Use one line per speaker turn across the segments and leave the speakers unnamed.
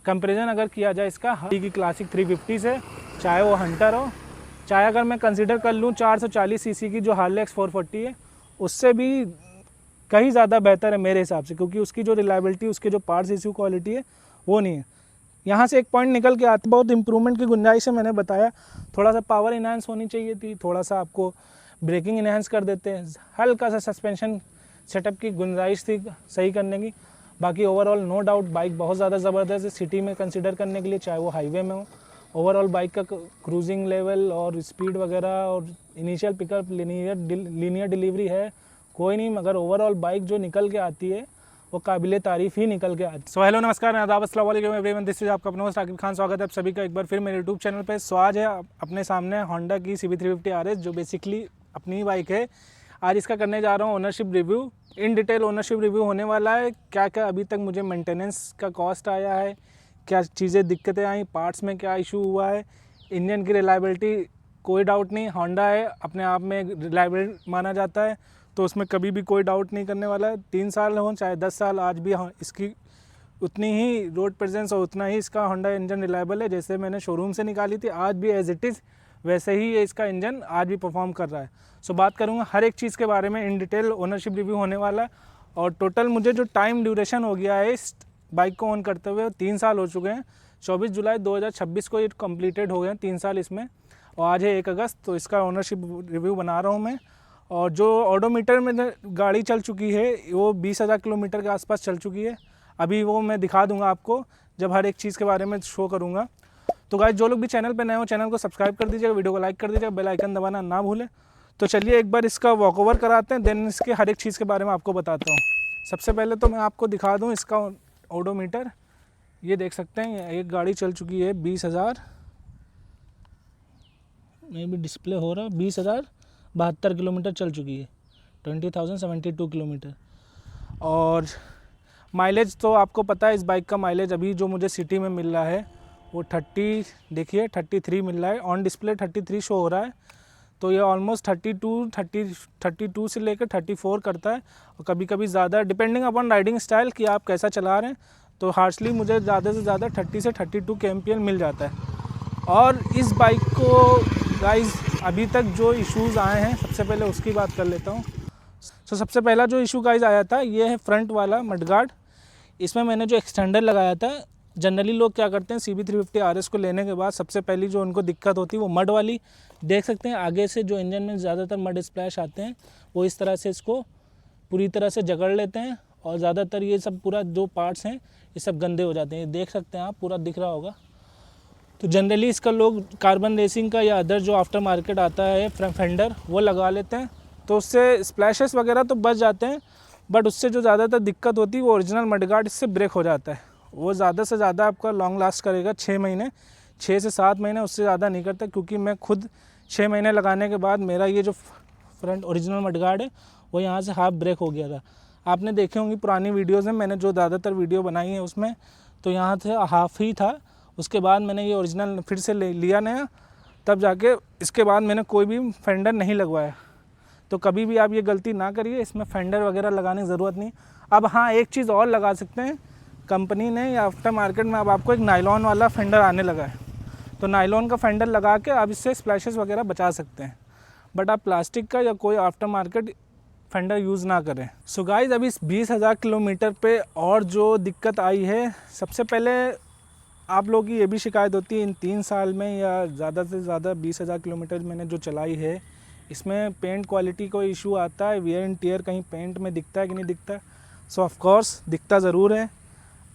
Comparison अगर किया जाए इसका की क्लासिक 350 से, चाहे वो हंटर हो, चाहे अगर मैं कंसीडर कर लूँ 440 सीसी की जो हार्ले एक्स 440 है, उससे भी कहीं ज़्यादा बेहतर है मेरे हिसाब से, क्योंकि उसकी जो रिलायबिलिटी, उसके जो पार्ट्स इशू क्वालिटी है वो नहीं है। यहाँ से एक पॉइंट निकल के आती, बहुत इंप्रूवमेंट की गुंजाइश है। मैंने बताया थोड़ा सा पावर इन्हांस होनी चाहिए थी, थोड़ा सा आपको ब्रेकिंग इन्हांस कर देते हैं, हल्का सा सस्पेंशन सेटअप की गुंजाइश थी सही करने की। बाकी ओवरऑल नो डाउट बाइक बहुत ज़्यादा ज़बरदस्त है सिटी में कंसिडर करने के लिए, चाहे वो हाईवे में हो। ओवरऑल बाइक का क्रूजिंग लेवल और स्पीड वगैरह और इनिशियल पिकअप, लीनियर डिलीवरी है कोई नहीं, मगर ओवरऑल बाइक जो निकल के आती है वो काबिले तारीफ़ ही निकल के आती है। सो हेलो, नमस्कार, आदाब, अस्सलाम वालेकुम एवरीवन, दिस इज आपका अपना होस्ट आकिब खान। स्वागत है आप सभी का एक बार फिर मेरे यूट्यूब चैनल पे। सो आज है अपने सामने होंडा की CB350 RS, जो बेसिकली अपनी बाइक है। आज इसका करने जा रहा हूँ ownership review, in detail ownership review होने वाला है। क्या क्या अभी तक मुझे मेंटेनेंस का कॉस्ट आया है, क्या चीज़ें दिक्कतें आई, पार्ट्स में क्या इशू हुआ है, इंजन की रिलायबिलिटी कोई डाउट नहीं, होंडा है अपने आप में रिलायबल माना जाता है, तो उसमें कभी भी कोई डाउट नहीं करने वाला है। 3 साल हो चाहे 10 साल, आज भी इसकी उतनी ही रोड प्रेजेंस और उतना ही इसका होंडा इंजन रिलायबल है। जैसे मैंने शोरूम से निकाली थी, आज भी एज इट इज़ वैसे ही ये इसका इंजन आज भी परफॉर्म कर रहा है। सो बात करूँगा हर एक चीज़ के बारे में, इन डिटेल ओनरशिप रिव्यू होने वाला है। और टोटल मुझे जो टाइम ड्यूरेशन हो गया है इस बाइक को ऑन करते हुए 3 साल हो चुके हैं। 24 जुलाई 2026 को ये कम्प्लीटेड हो गए हैं 3 साल इसमें, और आज है 1 अगस्त, तो इसका ओनरशिप रिव्यू बना रहा हूँ मैं। और जो ऑडोमीटर में गाड़ी चल चुकी है वो 20,000 किलोमीटर के आसपास चल चुकी है। अभी वो मैं दिखा दूंगा आपको जब हर एक चीज़ के बारे में शो करूंगा। तो गाइस, जो लोग भी चैनल पे नए हो, चैनल को सब्सक्राइब कर दीजिएगा, वीडियो को लाइक कर दीजिएगा, बेल आइकन दबाना ना भूलें। तो चलिए एक बार इसका वॉक ओवर कराते हैं, देन इसके हर एक चीज़ के बारे में आपको बताता हूँ। सबसे पहले तो मैं आपको दिखा दूँ इसका ऑडोमीटर। ये देख सकते हैं, एक गाड़ी चल चुकी है 20,000, में भी डिस्प्ले हो रहा है 20,072 किलोमीटर चल चुकी है, 20,072 किलोमीटर। और माइलेज तो आपको पता है, इस बाइक का माइलेज अभी जो मुझे सिटी में मिल रहा है वो 30, देखिए 33 मिल रहा है। ऑन डिस्प्ले 33 शो हो रहा है, तो ये ऑलमोस्ट 32 से लेकर 34 करता है, और कभी कभी ज़्यादा डिपेंडिंग अपॉन राइडिंग स्टाइल कि आप कैसा चला रहे हैं। तो हार्शली मुझे ज़्यादा से ज़्यादा 30 से 32 kmpl मिल जाता है। और इस बाइक को गाइस अभी तक जो इश्यूज़ आए हैं, सबसे पहले उसकी बात कर लेता हूँ। सबसे पहला जो इशू गाइस आया था ये है फ्रंट वाला मडगार्ड। इसमें मैंने जो एक्सटेंडर लगाया था, जनरली लोग क्या करते हैं CB350 RS को लेने के बाद सबसे पहली जो उनको दिक्कत होती है वो मड वाली। देख सकते हैं आगे से जो इंजन में ज़्यादातर मड स्प्लैश आते हैं, वो इस तरह से इसको पूरी तरह से जकड़ लेते हैं, और ज़्यादातर ये सब पूरा जो पार्ट्स हैं ये सब गंदे हो जाते हैं। देख सकते हैं आप, पूरा दिख रहा होगा। तो जनरली इसका लोग कार्बन रेसिंग का या अदर जो आफ्टर मार्केट आता है फेंडर, वो लगा लेते हैं, तो उससे स्प्लैशेस वगैरह तो बच जाते हैं। बट उससे जो ज़्यादातर दिक्कत होती है वो ओरिजिनल मडगार्ड इससे ब्रेक हो जाता है। वो ज़्यादा से ज़्यादा आपका लॉन्ग लास्ट करेगा 6 महीने, 6 से 7 महीने, उससे ज़्यादा नहीं करता। क्योंकि मैं खुद 6 महीने लगाने के बाद मेरा ये जो फ्रंट ओरिजिनल मडगार्ड है वो यहाँ से हाफ ब्रेक हो गया था। आपने देखे होंगी पुरानी वीडियोज़ में, मैंने जो ज़्यादातर वीडियो बनाई है उसमें तो यहाँ से हाफ ही था। उसके बाद मैंने ये ओरिजिनल फिर से लिया नया, तब जाके इसके बाद मैंने कोई भी फेंडर नहीं लगवाया। तो कभी भी आप ये गलती ना करिए, इसमें फेंडर वगैरह लगाने की ज़रूरत नहीं। अब हाँ, एक चीज़ और लगा सकते हैं कंपनी ने या आफ्टर मार्केट में, अब आपको एक नायलॉन वाला फेंडर आने लगा है, तो नायलॉन का फेंडर लगा के आप इससे स्प्लैशेस वगैरह बचा सकते हैं। बट आप प्लास्टिक का या कोई आफ्टर मार्केट फेंडर यूज़ ना करें। सो गाइस, अभी इस 20,000 किलोमीटर पे और जो दिक्कत आई है, सबसे पहले आप लोगों की ये भी शिकायत होती है इन 3 साल में या ज़्यादा से ज़्यादा 20,000 किलोमीटर मैंने जो चलाई है, इसमें पेंट क्वालिटी को इशू आता है, वियर एंड टियर कहीं पेंट में दिखता है कि नहीं दिखता। सो ऑफ कोर्स दिखता ज़रूर है।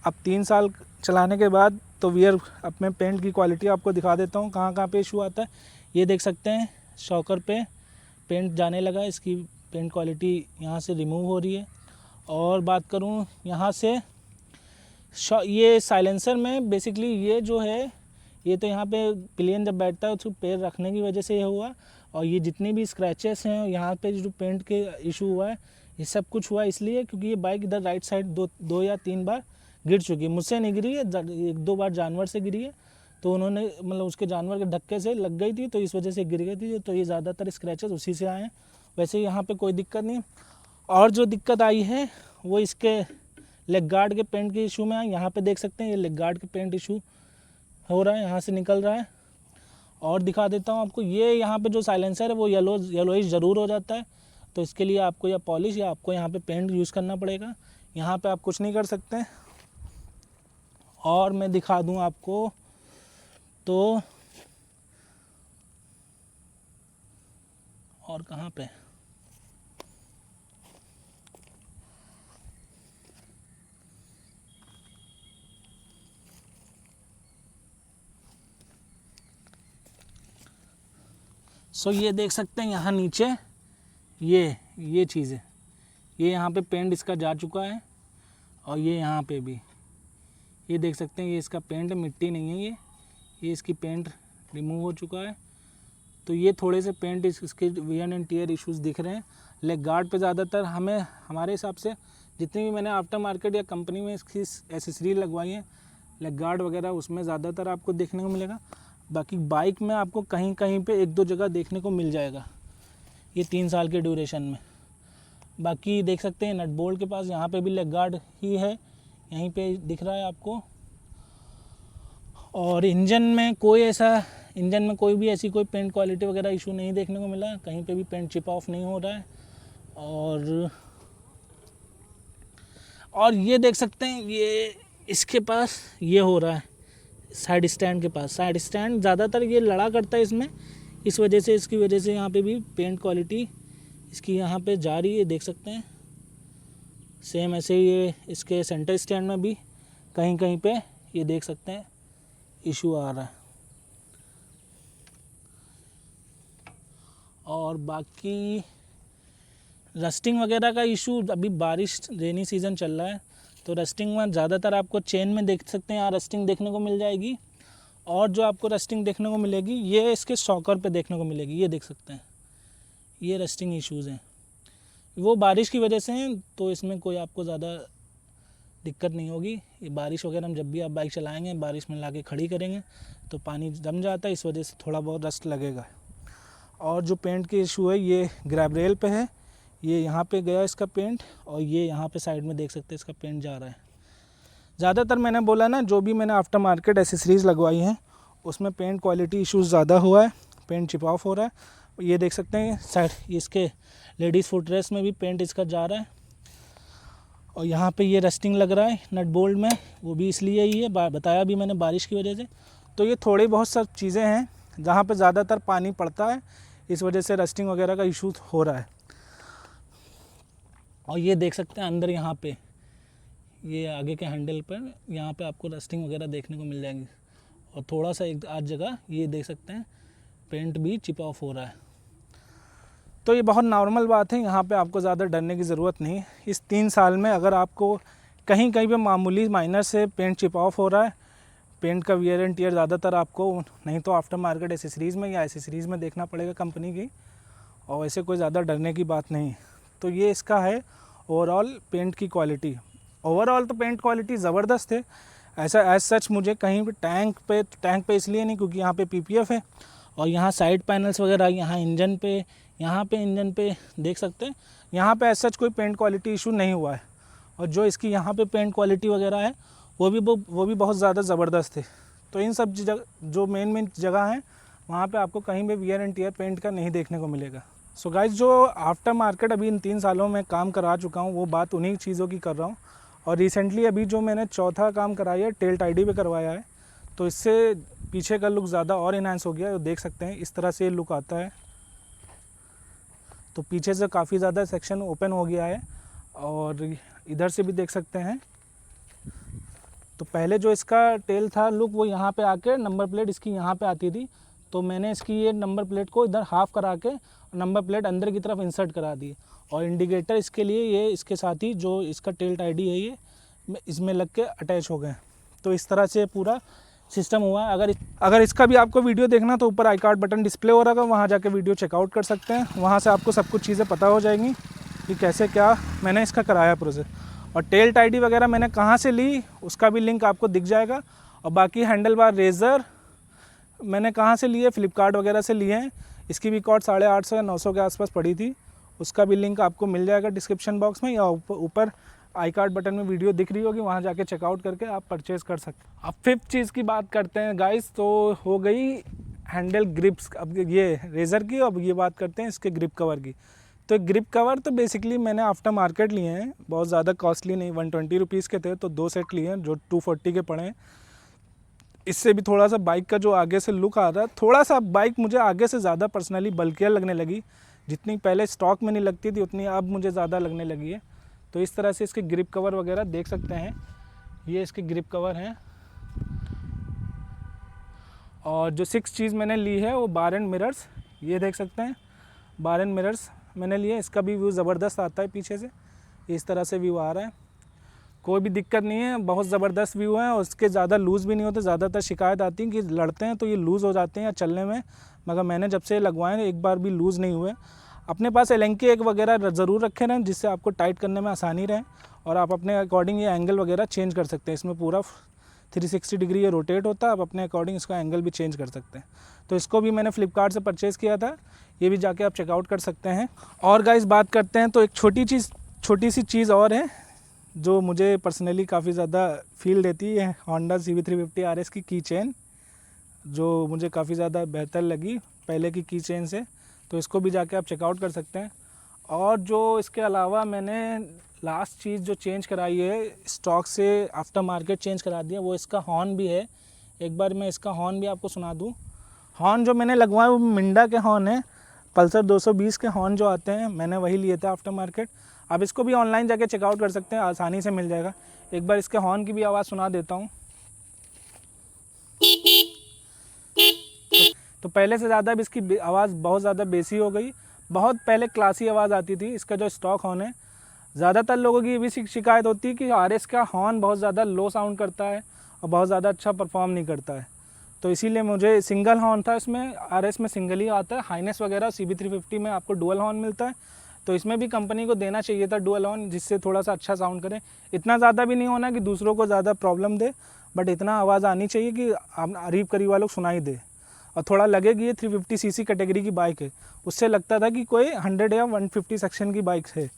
अब 3 साल चलाने के बाद तो वियर अपने पेंट की क्वालिटी आपको दिखा देता हूँ कहाँ कहाँ पे इशू आता है। ये देख सकते हैं शॉकर पे पेंट जाने लगा, इसकी पेंट क्वालिटी यहाँ से रिमूव हो रही है। और बात करूँ यहाँ से ये साइलेंसर में बेसिकली ये जो है, ये तो यहाँ पे पिलियन जब बैठता है उसको पैर रखने की वजह से ये हुआ। और ये जितनी भी स्क्रैचेस हैं यहाँ पे जो पेंट के इशू हुआ है, ये सब कुछ हुआ इसलिए क्योंकि ये बाइक इधर राइट साइड दो या 3 बार गिर चुकी है। मुझसे नहीं गिरी है, 1-2 बार जानवर से गिरी है, तो उन्होंने मतलब उसके जानवर के धक्के से लग गई थी, तो इस वजह से गिर गई थी। तो ये ज़्यादातर स्क्रैचेस उसी से आए हैं। वैसे यहाँ पे कोई दिक्कत नहीं। और जो दिक्कत आई है वो इसके लेग गार्ड के पेंट के इशू में यहाँ पे देख सकते हैं, ये लेग गार्ड के पेंट इशू हो रहा है, यहाँ से निकल रहा है। और दिखा देता हूँ आपको, ये यहाँ पे जो साइलेंसर है वो येलोइश ज़रूर हो जाता है, तो इसके लिए आपको या पॉलिश या आपको यहाँ पे पेंट यूज़ करना पड़ेगा। यहाँ पे आप कुछ नहीं कर सकते। और मैं दिखा दूँ आपको तो और कहाँ पे, सो ये देख सकते हैं यहाँ नीचे ये चीज़ है, ये यहाँ पे पेंट इसका जा चुका है। और ये यहाँ पे भी ये देख सकते हैं, ये इसका पेंट मिट्टी नहीं है, ये इसकी पेंट रिमूव हो चुका है। तो ये थोड़े से पेंट इसके वियर एंड टियर इश्यूज़ दिख रहे हैं। लेग गार्ड पे ज़्यादातर हमारे हिसाब से जितनी भी मैंने आफ्टर मार्केट या कंपनी में इसकी एसेसरी लगवाई है, लेग गार्ड वगैरह उसमें ज़्यादातर आपको देखने को मिलेगा। बाकी बाइक में आपको कहीं कहीं पे एक दो जगह देखने को मिल जाएगा ये 3 साल के ड्यूरेशन में। बाकी देख सकते हैं नट बोल्ट के पास यहाँ पे भी लेग गार्ड ही है, यहीं पे दिख रहा है आपको। और इंजन में कोई भी ऐसी कोई पेंट क्वालिटी वगैरह इशू नहीं देखने को मिला, कहीं पे भी पेंट चिप ऑफ नहीं हो रहा है। और ये देख सकते हैं, ये इसके पास ये हो रहा है साइड स्टैंड के पास। साइड स्टैंड ज़्यादातर ये लड़ा करता है इसमें, इस वजह से इसकी वजह से यहाँ पे भी पेंट क्वालिटी इसकी यहाँ पे जा रही है, देख सकते हैं। सेम ऐसे ही ये इसके सेंटर स्टैंड में भी कहीं कहीं पे ये देख सकते हैं इशू आ रहा है। और बाकी रस्टिंग वगैरह का इशू, अभी बारिश रेनी सीज़न चल रहा है तो रस्टिंग में ज़्यादातर आपको चेन में देख सकते हैं यहाँ रस्टिंग देखने को मिल जाएगी। और जो आपको रस्टिंग देखने को मिलेगी ये इसके शॉकर पे देखने को मिलेगी, ये देख सकते हैं ये रस्टिंग इश्यूज़ हैं, वो बारिश की वजह से हैं, तो इसमें कोई आपको ज़्यादा दिक्कत नहीं होगी। ये बारिश वगैरह हम जब भी आप बाइक चलाएंगे बारिश में लाके खड़ी करेंगे तो पानी जम जाता है, इस वजह से थोड़ा बहुत रस्ट लगेगा। और जो पेंट की इशू है ये ग्रैब रेल पे है, ये यहाँ पे गया इसका पेंट, और ये यहाँ पे साइड में देख सकते हैं इसका पेंट जा रहा है। ज़्यादातर मैंने बोला ना, जो भी मैंने आफ्टर मार्केट एसेसरीज़ लगवाई हैं उसमें पेंट क्वालिटी इश्यूज़ ज़्यादा हुआ है, पेंट चिप ऑफ हो रहा है। ये देख सकते हैं साइड इसके लेडीज़ फुट रेस्ट में भी पेंट इसका जा रहा है। और यहाँ पे ये रस्टिंग लग रहा है नट बोल्ट में, वो भी इसलिए ही है, बताया भी मैंने बारिश की वजह से। तो ये थोड़ी बहुत सब चीज़ें हैं जहाँ पे ज़्यादातर पानी पड़ता है, इस वजह से रस्टिंग वगैरह का इशू हो रहा है। और ये देख सकते हैं अंदर यहाँ पे ये आगे के हैंडल पर यहाँ पे आपको रस्टिंग वगैरह देखने को मिल जाएंगी। और थोड़ा सा एक आध जगह ये देख सकते हैं पेंट भी चिप ऑफ हो रहा है। तो ये बहुत नॉर्मल बात है, यहाँ पे आपको ज़्यादा डरने की ज़रूरत नहीं है। इस 3 साल में अगर आपको कहीं कहीं पे मामूली माइनर से पेंट चिप ऑफ हो रहा है, पेंट का वियर एंड टियर ज़्यादातर आपको नहीं तो आफ्टर मार्केट एसेसरीज़ में या एसेसरीज़ में देखना पड़ेगा कंपनी की, और वैसे कोई ज़्यादा डरने की बात नहीं है। तो ये इसका है ओवरऑल पेंट की क्वालिटी। ओवरऑल तो पेंट क्वालिटी ज़बरदस्त है, ऐसा एज सच मुझे कहीं भी टैंक पे इसलिए नहीं क्योंकि यहाँ पे PPF है, और यहाँ साइड पैनल्स वगैरह, यहाँ इंजन पे देख सकते हैं, यहाँ पे एज सच कोई पेंट क्वालिटी इशू नहीं हुआ है। और जो इसकी यहाँ पे पेंट क्वालिटी वगैरह है वो भी बहुत ज़्यादा ज़बरदस्त है। तो इन सब जो मेन जगह हैं वहाँ पे आपको कहीं भी वियर एंड टियर पेंट का नहीं देखने को मिलेगा। सो गाइस, जो आफ्टर मार्केट अभी इन 3 सालों में काम करा चुका हूँ वो बात उन्हीं चीज़ों की कर रहा हूँ। और रिसेंटली अभी जो मैंने चौथा काम कराया है टेल टाइडी पे करवाया है, तो इससे पीछे का लुक ज़्यादा और इन्हांस हो गया है। देख सकते हैं इस तरह से ये लुक आता है, तो पीछे से काफ़ी ज़्यादा सेक्शन ओपन हो गया है। और इधर से भी देख सकते हैं, तो पहले जो इसका टेल था लुक वो यहाँ पे आके नंबर प्लेट इसकी यहाँ पे आती थी, तो मैंने इसकी ये नंबर प्लेट को इधर हाफ़ करा के नंबर प्लेट अंदर की तरफ इंसर्ट करा दी। और इंडिकेटर इसके लिए ये इसके साथ ही जो इसका टेल टाइडी है ये इसमें लग के अटैच हो गए। तो इस तरह से पूरा सिस्टम हुआ है। अगर इसका भी आपको वीडियो देखना तो ऊपर आई कार्ड बटन डिस्प्ले हो रहा है, वहाँ जाके वीडियो चेकआउट कर सकते हैं। वहाँ से आपको सब कुछ चीज़ें पता हो जाएंगी कि कैसे क्या मैंने इसका कराया प्रोसेस। और टेल टाइडी वगैरह मैंने कहाँ से ली उसका भी लिंक आपको दिख जाएगा। और बाकी हैंडल बार रेज़र मैंने कहाँ से लिए, फ्लिपकार्ट वगैरह से लिए हैं। इसकी भी कॉस्ट 850 या 900 के आसपास पड़ी थी, उसका भी लिंक आपको मिल जाएगा डिस्क्रिप्शन बॉक्स में या ऊपर आई कार्ड बटन में वीडियो दिख रही होगी, वहाँ जाके चेकआउट करके आप परचेज़ कर सकते हैं। अब फिफ्थ चीज़ की बात करते हैं गाइस, तो हो गई हैंडल ग्रिप्स, अब ये रेज़र की। अब ये बात करते हैं इसके ग्रिप कवर की। तो ग्रिप कवर तो बेसिकली मैंने आफ्टर मार्केट लिए हैं, बहुत ज़्यादा कॉस्टली नहीं, 120 रुपीज़ के थे, तो 2 सेट लिए हैं जो 240 के पड़े हैं। इससे भी थोड़ा सा बाइक का जो आगे से लुक आ रहा है, थोड़ा सा बाइक मुझे आगे से ज़्यादा पर्सनली बल्कियर लगने लगी। जितनी पहले स्टॉक में नहीं लगती थी उतनी अब मुझे ज़्यादा लगने लगी है। तो इस तरह से इसके ग्रिप कवर वगैरह देख सकते हैं, ये इसके ग्रिप कवर हैं। और जो 6 चीज़ मैंने ली है वो बार एंड मिरर्स, ये देख सकते हैं बार एंड मिरर्स मैंने लिए। इसका भी व्यू ज़बरदस्त आता है, पीछे से इस तरह से व्यू आ रहा है, कोई भी दिक्कत नहीं है, बहुत ज़बरदस्त व्यू है। और उसके ज़्यादा लूज़ भी नहीं होते, ज़्यादातर शिकायत आती है कि लड़ते हैं तो ये लूज़ हो जाते हैं चलने में, मगर मैंने जब से लगवाए एक बार भी लूज़ नहीं हुए। अपने पास एलेंके एक वगैरह ज़रूर रखे रहें जिससे आपको टाइट करने में आसानी रहे, और आप अपने अकॉर्डिंग ये एंगल वगैरह चेंज कर सकते हैं। इसमें पूरा 360 डिग्री ये रोटेट होता है, आप अपने अकॉर्डिंग इसका एंगल भी चेंज कर सकते हैं। तो इसको भी मैंने फ्लिपकार्ट से परचेज़ किया था, ये भी जाके आप चेकआउट कर सकते हैं। और गाइस बात करते हैं तो एक छोटी सी चीज़ और है जो मुझे पर्सनली काफ़ी ज़्यादा फील देती है, होंडा CB350 RS की चेन, जो मुझे काफ़ी ज़्यादा बेहतर लगी पहले की चेन से। तो इसको भी जाके आप चेकआउट कर सकते हैं। और जो इसके अलावा मैंने लास्ट चीज़ जो चेंज कराई है, स्टॉक से आफ्टर मार्केट चेंज करा दिया, वो इसका हॉर्न भी है। एक बार मैं इसका हॉर्न भी आपको सुना दूँ। हॉर्न जो मैंने लगवाया वो मिंडा के हॉर्न है, पल्सर 220 के हॉर्न जो आते हैं, मैंने वही लिए थे आफ्टर मार्केट। आप इसको भी ऑनलाइन जाके चेकआउट कर सकते हैं, आसानी से मिल जाएगा। एक बार इसके हॉर्न की भी आवाज़ सुना देता हूँ। तो पहले से ज़्यादा अब इसकी आवाज़ बहुत ज़्यादा बेसी हो गई। बहुत पहले क्लासी आवाज़ आती थी। इसका जो स्टॉक हॉर्न है, ज़्यादातर लोगों की ये भी शिकायत होती है कि RS का हॉर्न बहुत ज़्यादा लो साउंड करता है और बहुत ज़्यादा अच्छा परफॉर्म नहीं करता है। तो इसीलिए मुझे सिंगल हॉर्न था इसमें, RS में सिंगल ही आता है। हाइनेस वगैरह CB350 में आपको डुअल हॉर्न मिलता है, तो इसमें भी कंपनी को देना चाहिए था डुअल हॉर्न, जिससे थोड़ा सा अच्छा साउंड करे। इतना ज़्यादा भी नहीं होना कि दूसरों को ज़्यादा प्रॉब्लम दे, बट इतना आवाज़ आनी चाहिए कि करीब करीब वालों को सुनाई दे। और थोड़ा लगे कि ये 350cc कैटेगरी की बाइक है, उससे लगता था कि कोई 100 या 150 सेक्शन की बाइक है।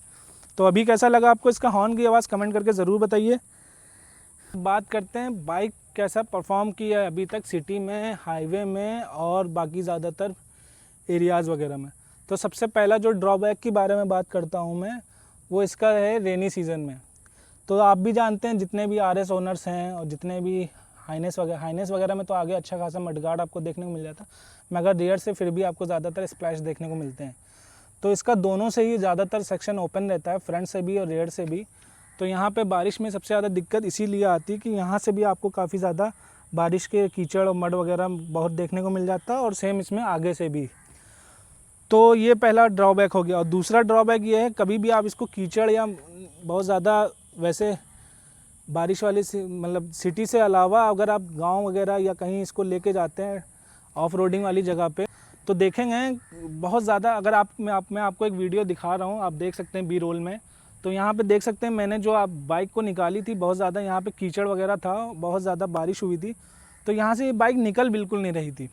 तो अभी कैसा लगा आपको इसका हॉर्न की आवाज़, कमेंट करके ज़रूर बताइए। बात करते हैं बाइक कैसा परफॉर्म किया है अभी तक सिटी में, हाईवे में और बाकी ज़्यादातर एरियाज़ वगैरह में। तो सबसे पहला जो ड्रॉबैक के बारे में बात करता हूँ मैं, वो इसका है रेनी सीज़न में। तो आप भी जानते हैं जितने भी RS ओनर्स हैं और जितने भी हाइनेस वगैरह में तो आगे अच्छा खासा मडगार्ड आपको देखने को मिल जाता, मगर रियर से फिर भी आपको ज़्यादातर स्प्लैश देखने को मिलते हैं। तो इसका दोनों से ही ज़्यादातर सेक्शन ओपन रहता है, फ्रंट से भी और रियर से भी। तो यहाँ पे बारिश में सबसे ज़्यादा दिक्कत इसीलिए आती है कि यहाँ से भी आपको काफ़ी ज़्यादा बारिश के कीचड़ और मड वगैरह बहुत देखने को मिल जाता है, और सेम इसमें आगे से भी। तो ये पहला ड्रॉबैक हो गया। और दूसरा ड्रॉबैक ये है, कभी भी आप इसको कीचड़ या बहुत ज़्यादा वैसे बारिश वाली मतलब सिटी से अलावा अगर आप गांव वगैरह या कहीं इसको लेके जाते हैं ऑफ रोडिंग वाली जगह पे, तो देखेंगे बहुत ज़्यादा। अगर मैं आपको एक वीडियो दिखा रहा हूँ, आप देख सकते हैं बी रोल में। तो यहाँ पे देख सकते हैं मैंने जो आप बाइक को निकाली थी, बहुत ज़्यादा यहाँ पे कीचड़ वगैरह था, बहुत ज़्यादा बारिश हुई थी, तो यहाँ से ये बाइक निकल बिल्कुल नहीं रही थी।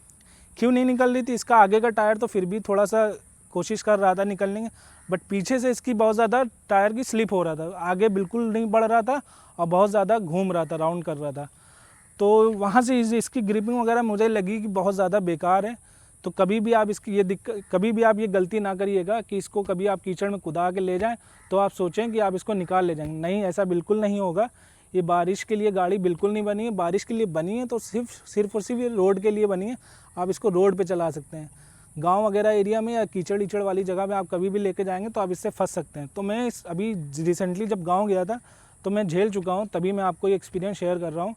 क्यों नहीं निकल रही थी? इसका आगे का टायर तो फिर भी थोड़ा सा कोशिश कर रहा था निकलने की, बट पीछे से इसकी बहुत ज़्यादा टायर की स्लिप हो रहा था, आगे बिल्कुल नहीं बढ़ रहा था और बहुत ज़्यादा घूम रहा था, राउंड कर रहा था। तो वहाँ से इसकी ग्रिपिंग वगैरह मुझे लगी कि बहुत ज़्यादा बेकार है। तो कभी भी आप ये गलती ना करिएगा कि इसको कभी आप कीचड़ में कुदा के ले जाएं तो आप सोचें कि आप इसको निकाल ले जाएंगे। नहीं, ऐसा बिल्कुल नहीं होगा। ये बारिश के लिए गाड़ी बिल्कुल नहीं बनी है। बारिश के लिए बनी है तो सिर्फ और सिर्फ ये रोड के लिए बनी है। आप इसको रोड पे चला सकते हैं। गांव वगैरह एरिया में या कीचड़ ईचड़ वाली जगह में आप कभी भी लेके जाएंगे तो आप इससे फंस सकते हैं। तो मैं अभी रिसेंटली जब गाँव गया था तो मैं झेल चुका हूँ, तभी मैं आपको ये एक्सपीरियंस शेयर कर रहा हूँ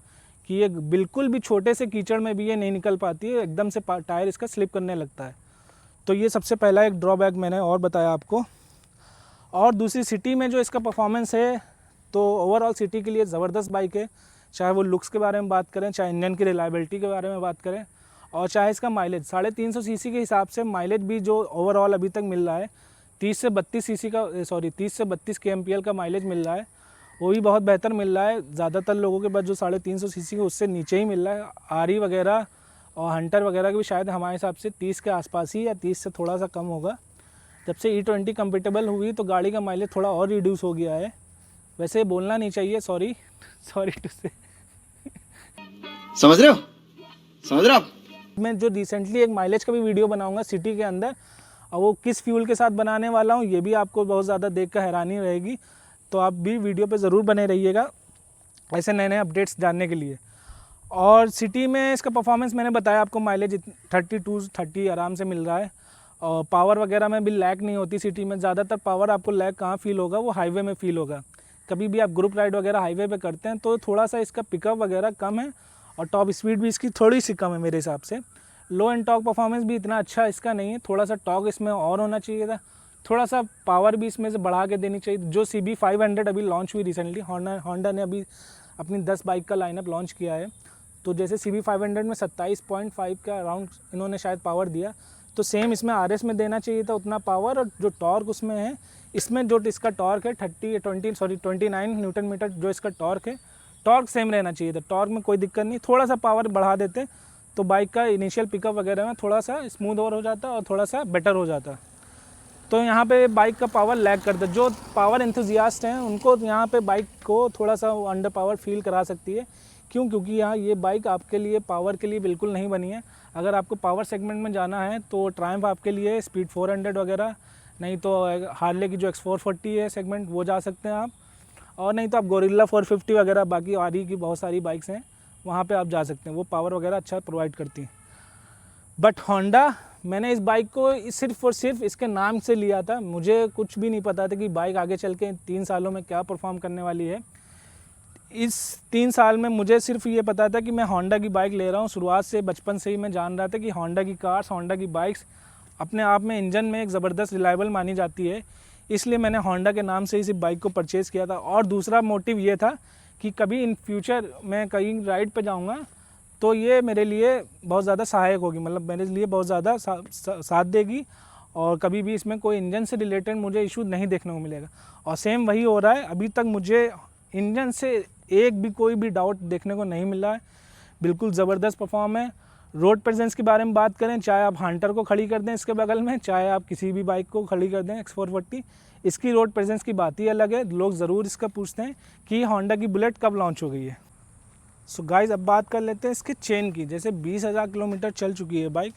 कि ये बिल्कुल भी छोटे से कीचड़ में भी ये नहीं निकल पाती है, एकदम से टायर इसका स्लिप करने लगता है। तो ये सबसे पहला एक ड्रॉबैक मैंने और बताया आपको। और दूसरी सिटी में जो इसका परफॉर्मेंस है, तो ओवरऑल सिटी के लिए ज़बरदस्त बाइक है। चाहे वो लुक्स के बारे में बात करें, चाहे इंजन की रिलायबिलिटी के बारे में बात करें, और चाहे इसका माइलेज 350 सीसी के हिसाब से माइलेज भी जो ओवरऑल अभी तक मिल रहा है 30 से 32 kmpl का माइलेज मिल रहा है, वो भी बहुत बेहतर मिल रहा है। ज़्यादातर लोगों के पास जो 350 सीसी के उससे नीचे ही मिल रहा है। आरी वगैरह और हंटर वगैरह के भी शायद हमारे हिसाब से 30 के आसपास ही या 30 से थोड़ा सा कम होगा। जब से E20 कंपेटेबल हुई तो गाड़ी का माइलेज थोड़ा और रिड्यूस हो गया है। वैसे बोलना नहीं चाहिए, सॉरी टू से।
समझ रहे हो आप?
मैं जो रिसेंटली एक माइलेज का भी वीडियो बनाऊंगा सिटी के अंदर, और वो किस फ्यूल के साथ बनाने वाला हूँ ये भी आपको बहुत ज़्यादा देख कर हैरानी रहेगी। तो आप भी वीडियो पे ज़रूर बने रहिएगा ऐसे नए नए अपडेट्स जानने के लिए। और सिटी में इसका परफॉर्मेंस मैंने बताया आपको, माइलेज 32-30 आराम से मिल रहा है। और पावर वगैरह में भी लैग नहीं होती सिटी में। ज़्यादातर पावर आपको लैग कहाँ फील होगा, वो हाईवे में फील होगा। कभी भी आप ग्रुप राइड वगैरह हाईवे पे करते हैं तो थोड़ा सा इसका पिकअप वगैरह कम है, और टॉप स्पीड भी इसकी थोड़ी सी कम है मेरे हिसाब से। लो एंड टॉर्क परफॉर्मेंस भी इतना अच्छा इसका नहीं है, थोड़ा सा टॉर्क इसमें और होना चाहिए था, थोड़ा सा पावर भी इसमें से बढ़ा के देनी चाहिए। जो CB500 अभी लॉन्च हुई रिसेंटली, होंडा ने अभी अपनी 10 बाइक का लाइनअप लॉन्च किया है। तो जैसे CB500 में 27.5 का अराउंड इन्होंने शायद पावर दिया, तो सेम इसमें RS में देना चाहिए था उतना पावर। और जो टॉर्क उसमें है, इसमें जो इसका टॉर्क है 29 न्यूटन मीटर जो इसका टॉर्क है, टॉर्क सेम रहना चाहिए था। टॉर्क में कोई दिक्कत नहीं, थोड़ा सा पावर बढ़ा देते तो बाइक का इनिशियल पिकअप वगैरह में थोड़ा सा स्मूथ और हो जाता और थोड़ा सा बेटर हो जाता। तो यहाँ पे बाइक का पावर लैग करता। जो पावर एंथुजियास्ट हैं उनको यहाँ पे बाइक को थोड़ा सा अंडर पावर फील करा सकती है। क्यों? क्योंकि यहाँ ये बाइक आपके लिए पावर के लिए बिल्कुल नहीं बनी है। अगर आपको पावर सेगमेंट में जाना है तो ट्रायम्फ आपके लिए, स्पीड 400 वगैरह, नहीं तो हार्ले की जो X440 है सेगमेंट वो जा सकते हैं आप, और नहीं तो आप गोरिल्ला 450 वगैरह, बाकी आरी की बहुत सारी बाइक्स हैं वहाँ पे आप जा सकते हैं, वो पावर वगैरह अच्छा प्रोवाइड करती हैं। बट होंडा, मैंने इस बाइक को सिर्फ और सिर्फ इसके नाम से लिया था। मुझे कुछ भी नहीं पता था कि बाइक आगे चल के 3 सालों में क्या परफॉर्म करने वाली है। इस 3 साल में मुझे सिर्फ ये पता था कि मैं होंडा की बाइक ले रहा हूँ। शुरुआत से बचपन से ही मैं जान रहा था कि होंडा की कार्स, होंडा की बाइक्स अपने आप में इंजन में एक ज़बरदस्त रिलायबल मानी जाती है। इसलिए मैंने होंडा के नाम से इस बाइक को परचेज़ किया था। और दूसरा मोटिव ये था कि कभी इन फ्यूचर मैं कहीं राइड पे जाऊँगा तो ये मेरे लिए बहुत ज़्यादा सहायक होगी, मतलब मेरे लिए बहुत ज़्यादा साथ देगी, और कभी भी इसमें कोई इंजन से रिलेटेड मुझे इशू नहीं देखने को मिलेगा। और सेम वही हो रहा है, अभी तक मुझे इंजन से एक भी कोई भी डाउट देखने को नहीं मिला है। बिल्कुल ज़बरदस्त परफॉर्म है। रोड प्रेजेंस के बारे में बात करें, चाहे आप हंटर को खड़ी कर दें इसके बगल में, चाहे आप किसी भी बाइक को खड़ी कर दें X440, इसकी रोड प्रेजेंस की बात ही अलग है। लोग ज़रूर इसका पूछते हैं कि होंडा की बुलेट कब लॉन्च हो गई है। सो गाइज़, अब बात कर लेते हैं इसके चेन की। जैसे 20,000 किलोमीटर चल चुकी है बाइक।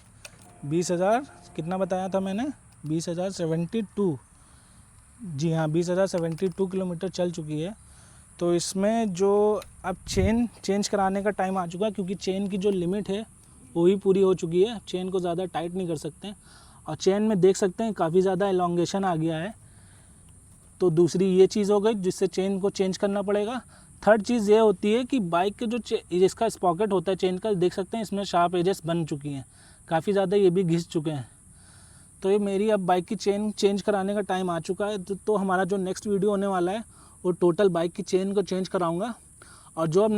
20,000 कितना बताया था मैंने? 20,072, जी हाँ 20,072 किलोमीटर चल चुकी है। तो इसमें जो अब चेन चेंज कराने का टाइम आ चुका है, क्योंकि चेन की जो लिमिट है वो भी पूरी हो चुकी है। चेन को ज़्यादा टाइट नहीं कर सकते हैं, और चेन में देख सकते हैं काफ़ी ज़्यादा एलोंगेशन आ गया है। तो दूसरी ये चीज़ हो गई जिससे चेन को चेंज करना पड़ेगा। थर्ड चीज़ ये होती है कि बाइक के जो इसका स्पॉकेट होता है चेन का, देख सकते हैं इसमें शार्प एजेस बन चुकी हैं, काफ़ी ज़्यादा ये भी घिस चुके हैं। तो ये मेरी अब बाइक की चेन चेंज कराने का टाइम आ चुका है। तो हमारा जो नेक्स्ट वीडियो होने वाला है वो टोटल बाइक की चेन को चेंज कराऊंगा। और जो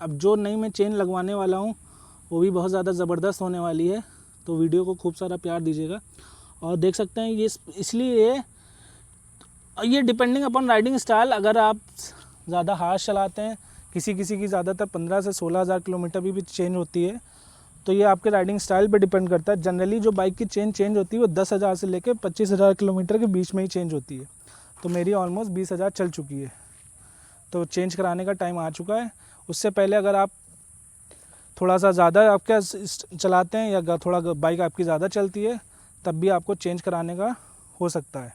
जो नई मैं चेन लगवाने वाला हूँ वो भी बहुत ज़्यादा ज़बरदस्त होने वाली है। तो वीडियो को खूब सारा प्यार दीजिएगा। और देख सकते हैं ये इसलिए ये डिपेंडिंग अपॉन राइडिंग स्टाइल, अगर आप ज़्यादा हार्श चलाते हैं, किसी की ज़्यादातर 15 से 16,000 किलोमीटर भी चेंज होती है, तो ये आपके राइडिंग स्टाइल पे डिपेंड करता है। जनरली जो बाइक की चेन चेंज होती है वो 10,000 से लेकर 25,000 किलोमीटर के बीच में ही चेंज होती है। तो मेरी ऑलमोस्ट 20,000 चल चुकी है, तो चेंज कराने का टाइम आ चुका है। उससे पहले अगर आप थोड़ा सा ज़्यादा आपका चलाते हैं या थोड़ा बाइक आपकी ज़्यादा चलती है, तब भी आपको चेंज कराने का हो सकता है।